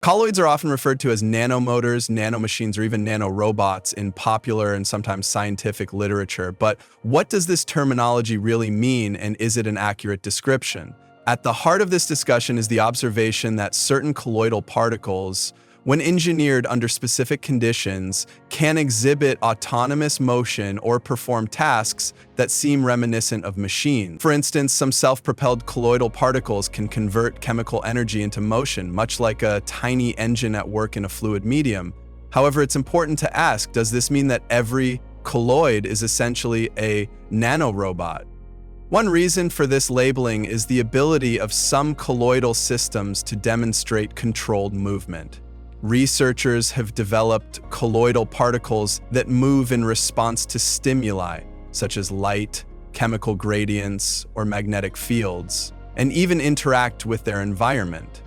Colloids are often referred to as nanomotors, nanomachines, or even nanorobots in popular and sometimes scientific literature. But what does this terminology really mean, and is it an accurate description? At the heart of this discussion is the observation that certain colloidal particles, when engineered under specific conditions, can exhibit autonomous motion or perform tasks that seem reminiscent of machines. For instance, some self-propelled colloidal particles can convert chemical energy into motion, much like a tiny engine at work in a fluid medium. However, it's important to ask, does this mean that every colloid is essentially a nanorobot? One reason for this labeling is the ability of some colloidal systems to demonstrate controlled movement. Researchers have developed colloidal particles that move in response to stimuli, such as light, chemical gradients, or magnetic fields, and even interact with their environment.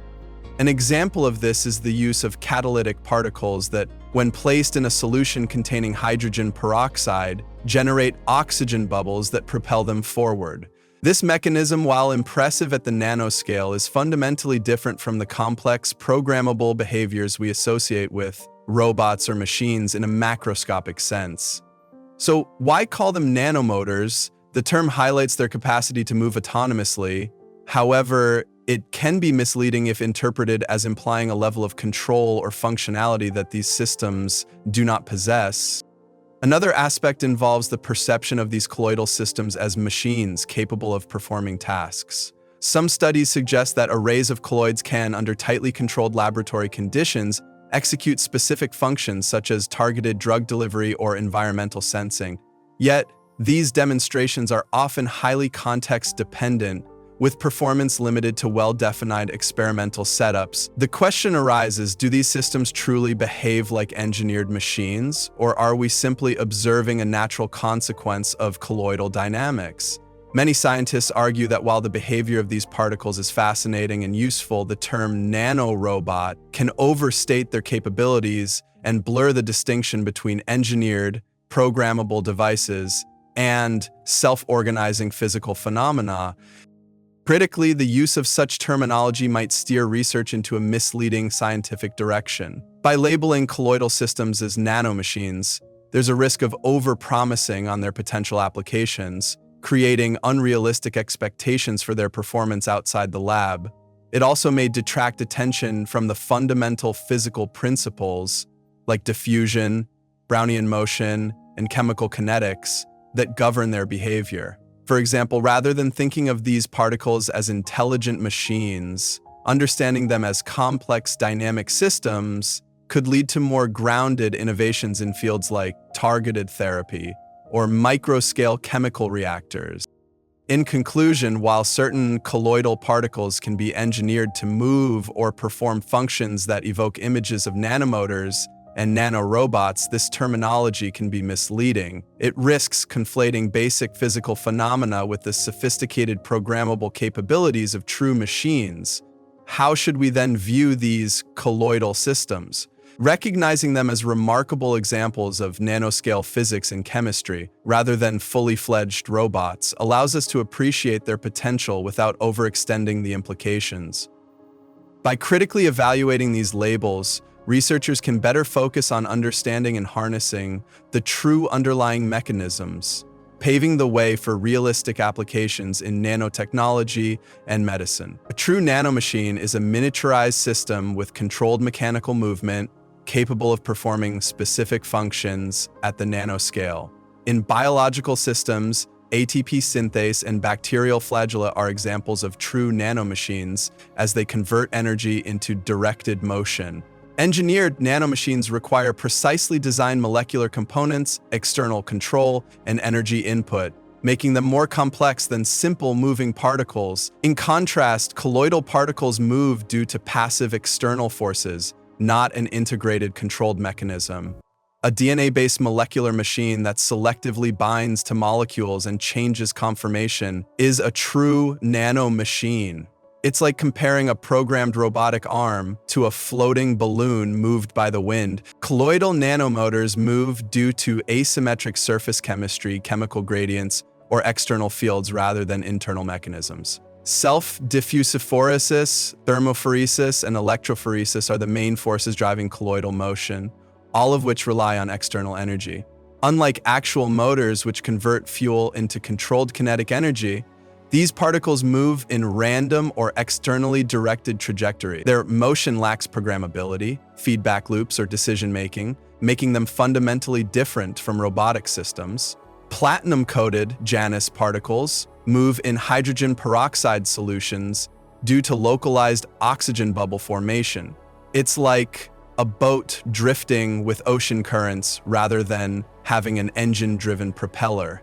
An example of this is the use of catalytic particles that, when placed in a solution containing hydrogen peroxide, generate oxygen bubbles that propel them forward. This mechanism, while impressive at the nanoscale, is fundamentally different from the complex, programmable behaviors we associate with robots or machines in a macroscopic sense. So, why call them nanomotors? The term highlights their capacity to move autonomously. However, it can be misleading if interpreted as implying a level of control or functionality that these systems do not possess. Another aspect involves the perception of these colloidal systems as machines capable of performing tasks. Some studies suggest that arrays of colloids can, under tightly controlled laboratory conditions, execute specific functions such as targeted drug delivery or environmental sensing. Yet, these demonstrations are often highly context-dependent, with performance limited to well-defined experimental setups. The question arises, do these systems truly behave like engineered machines, or are we simply observing a natural consequence of colloidal dynamics? Many scientists argue that while the behavior of these particles is fascinating and useful, the term nanorobot can overstate their capabilities and blur the distinction between engineered, programmable devices and self-organizing physical phenomena. Critically, the use of such terminology might steer research into a misleading scientific direction. By labeling colloidal systems as nanomachines, there's a risk of over-promising on their potential applications, creating unrealistic expectations for their performance outside the lab. It also may detract attention from the fundamental physical principles, like diffusion, Brownian motion, and chemical kinetics, that govern their behavior. For example, rather than thinking of these particles as intelligent machines, understanding them as complex dynamic systems could lead to more grounded innovations in fields like targeted therapy or microscale chemical reactors. In conclusion, while certain colloidal particles can be engineered to move or perform functions that evoke images of nanomotors and nanorobots, this terminology can be misleading. It risks conflating basic physical phenomena with the sophisticated programmable capabilities of true machines. How should we then view these colloidal systems? Recognizing them as remarkable examples of nanoscale physics and chemistry, rather than fully fledged robots, allows us to appreciate their potential without overextending the implications. By critically evaluating these labels, researchers can better focus on understanding and harnessing the true underlying mechanisms, paving the way for realistic applications in nanotechnology and medicine. A true nanomachine is a miniaturized system with controlled mechanical movement, capable of performing specific functions at the nanoscale. In biological systems, ATP synthase and bacterial flagella are examples of true nanomachines as they convert energy into directed motion. Engineered nanomachines require precisely designed molecular components, external control, and energy input, making them more complex than simple moving particles. In contrast, colloidal particles move due to passive external forces, not an integrated controlled mechanism. A DNA-based molecular machine that selectively binds to molecules and changes conformation is a true nanomachine. It's like comparing a programmed robotic arm to a floating balloon moved by the wind. Colloidal nanomotors move due to asymmetric surface chemistry, chemical gradients, or external fields rather than internal mechanisms. Self-diffusophoresis, thermophoresis, and electrophoresis are the main forces driving colloidal motion, all of which rely on external energy. Unlike actual motors, which convert fuel into controlled kinetic energy, these particles move in random or externally directed trajectory. Their motion lacks programmability, feedback loops, or decision-making, making them fundamentally different from robotic systems. Platinum-coated Janus particles move in hydrogen peroxide solutions due to localized oxygen bubble formation. It's like a boat drifting with ocean currents rather than having an engine-driven propeller.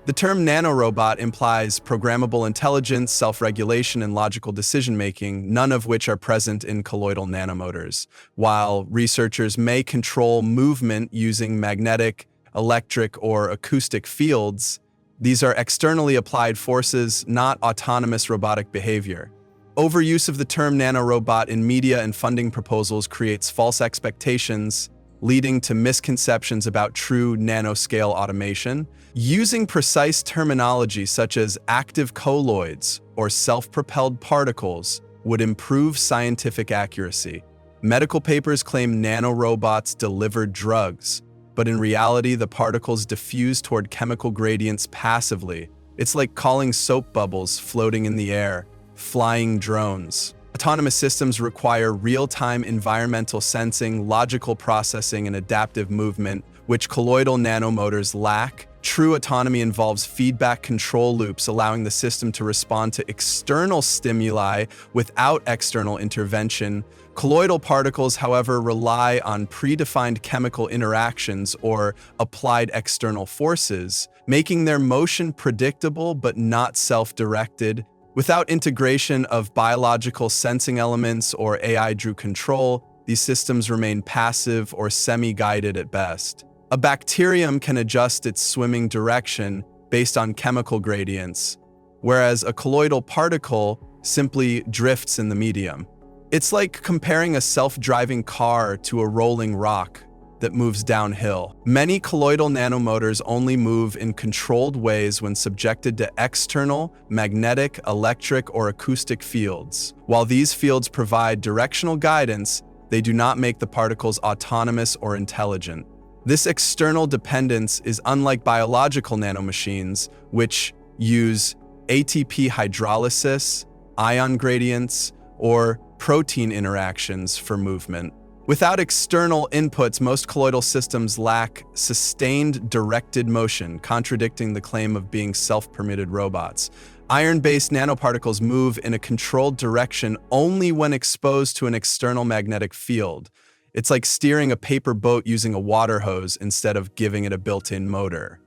The term nanorobot implies programmable intelligence, self-regulation, and logical decision-making, none of which are present in colloidal nanomotors. While researchers may control movement using magnetic, electric, or acoustic fields, these are externally applied forces, not autonomous robotic behavior. Overuse of the term nanorobot in media and funding proposals creates false expectations, leading to misconceptions about true nanoscale automation. Using precise terminology such as active colloids or self-propelled particles would improve scientific accuracy. Medical papers claim nanorobots deliver drugs, but in reality, the particles diffuse toward chemical gradients passively. It's like calling soap bubbles floating in the air, flying drones. Autonomous systems require real-time environmental sensing, logical processing, and adaptive movement, which colloidal nanomotors lack. True autonomy involves feedback control loops, allowing the system to respond to external stimuli without external intervention. Colloidal particles, however, rely on predefined chemical interactions or applied external forces, making their motion predictable but not self-directed. Without integration of biological sensing elements or AI-driven control, these systems remain passive or semi-guided at best. A bacterium can adjust its swimming direction based on chemical gradients, whereas a colloidal particle simply drifts in the medium. It's like comparing a self-driving car to a rolling rock that moves downhill. Many colloidal nanomotors only move in controlled ways when subjected to external, magnetic, electric, or acoustic fields. While these fields provide directional guidance, they do not make the particles autonomous or intelligent. This external dependence is unlike biological nanomachines, which use ATP hydrolysis, ion gradients, or protein interactions for movement. Without external inputs, most colloidal systems lack sustained directed motion, contradicting the claim of being self-permitted robots. Iron-based nanoparticles move in a controlled direction only when exposed to an external magnetic field. It's like steering a paper boat using a water hose instead of giving it a built-in motor.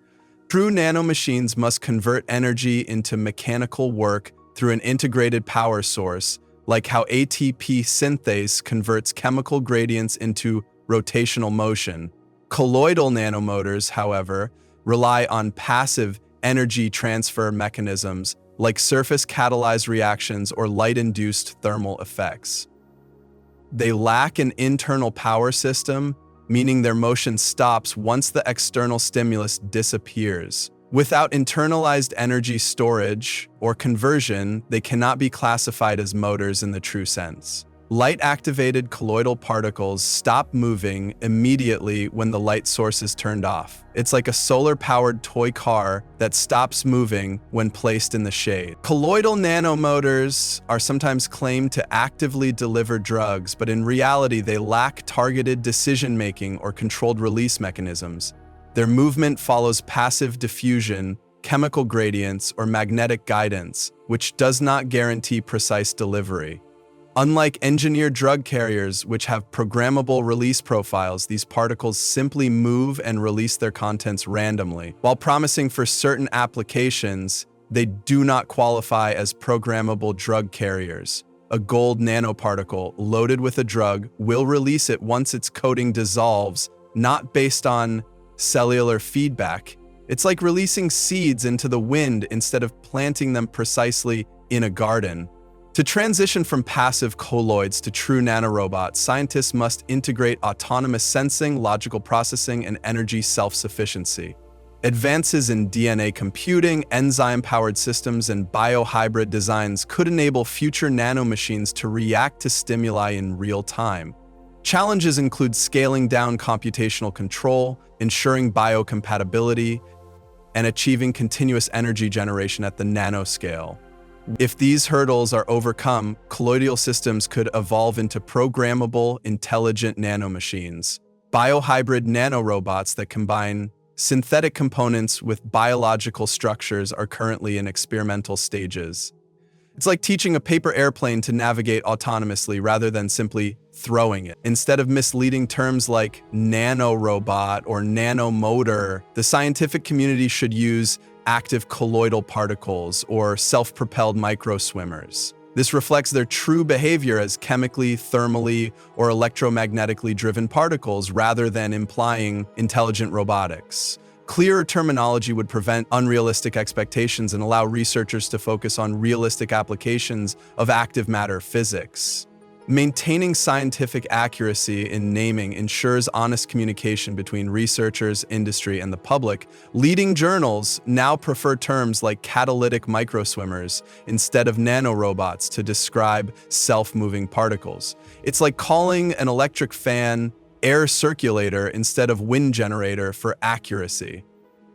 True nanomachines must convert energy into mechanical work through an integrated power source, like how ATP synthase converts chemical gradients into rotational motion. Colloidal nanomotors, however, rely on passive energy transfer mechanisms like surface-catalyzed reactions or light-induced thermal effects. They lack an internal power system, meaning their motion stops once the external stimulus disappears. Without internalized energy storage or conversion, they cannot be classified as motors in the true sense. Light-activated colloidal particles stop moving immediately when the light source is turned off. It's like a solar-powered toy car that stops moving when placed in the shade. Colloidal nanomotors are sometimes claimed to actively deliver drugs, but in reality, they lack targeted decision-making or controlled release mechanisms. Their movement follows passive diffusion, chemical gradients, or magnetic guidance, which does not guarantee precise delivery. Unlike engineered drug carriers, which have programmable release profiles, these particles simply move and release their contents randomly. While promising for certain applications, they do not qualify as programmable drug carriers. A gold nanoparticle loaded with a drug will release it once its coating dissolves, not based on cellular feedback. It's like releasing seeds into the wind instead of planting them precisely in a garden. To transition from passive colloids to true nanorobots, scientists must integrate autonomous sensing, logical processing, and energy self-sufficiency. Advances in DNA computing, enzyme-powered systems, and biohybrid designs could enable future nanomachines to react to stimuli in real time. Challenges include scaling down computational control, ensuring biocompatibility, and achieving continuous energy generation at the nanoscale. If these hurdles are overcome, colloidal systems could evolve into programmable, intelligent nanomachines. Biohybrid nanorobots that combine synthetic components with biological structures are currently in experimental stages. It's like teaching a paper airplane to navigate autonomously rather than simply throwing it. Instead of misleading terms like nanorobot or nanomotor, the scientific community should use active colloidal particles or self-propelled microswimmers. This reflects their true behavior as chemically, thermally, or electromagnetically driven particles rather than implying intelligent robotics. Clearer terminology would prevent unrealistic expectations and allow researchers to focus on realistic applications of active matter physics. Maintaining scientific accuracy in naming ensures honest communication between researchers, industry, and the public. Leading journals now prefer terms like catalytic microswimmers instead of nanorobots to describe self-moving particles. It's like calling an electric fan air circulator instead of wind generator for accuracy.